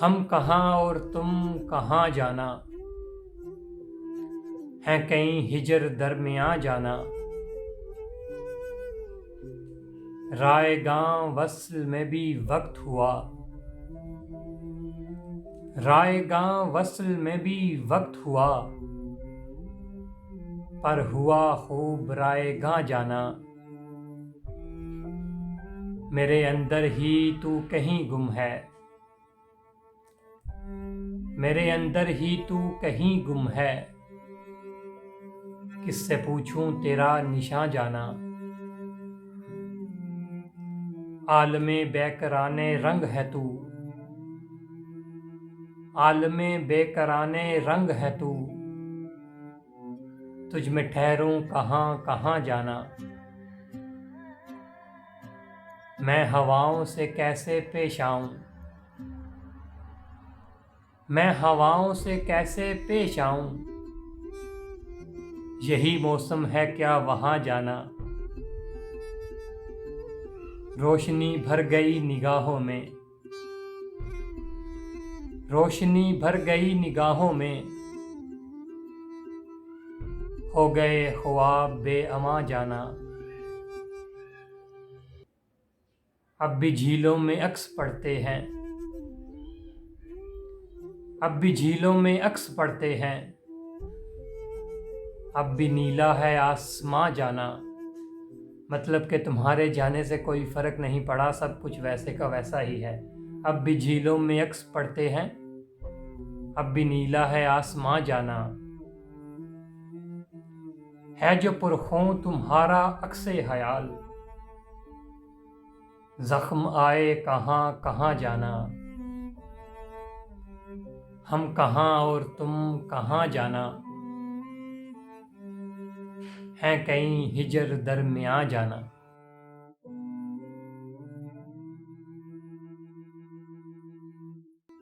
हम कहाँ और तुम कहाँ जाना, है कहीं हिजर दरमियाँ जाना। रायगां वस्ल में भी वक्त हुआ, रायगां वस्ल में भी वक्त हुआ। पर हुआ खूब रायगां जाना। मेरे अंदर ही तू कहीं गुम है, मेरे अंदर ही तू कहीं गुम है। किससे पूछूं तेरा निशां जाना। आलमे बेकराने रंग है तू, आलमे बेकराने रंग है तू। तुझ में ठहरूं कहाँ कहाँ जाना। मैं हवाओं से कैसे पेश आऊं, मैं हवाओं से कैसे पेश आऊं। यही मौसम है क्या वहां जाना। रोशनी भर गई निगाहों में, रोशनी भर गई निगाहों में। हो गए ख्वाब बेअमा जाना। अब भी झीलों में अक्स पड़ते हैं, अब भी झीलों में अक्स पड़ते हैं। अब भी नीला है आसमां जाना। मतलब कि तुम्हारे जाने से कोई फर्क नहीं पड़ा, सब कुछ वैसे का वैसा ही है। अब भी झीलों में अक्स पड़ते हैं, अब भी नीला है आसमां जाना। है जो पुरखों तुम्हारा अक्से हयाल, जख्म आए कहाँ कहाँ जाना। हम कहाँ और तुम कहाँ जाना, है कहीं हिजर दरमियाँ जाना।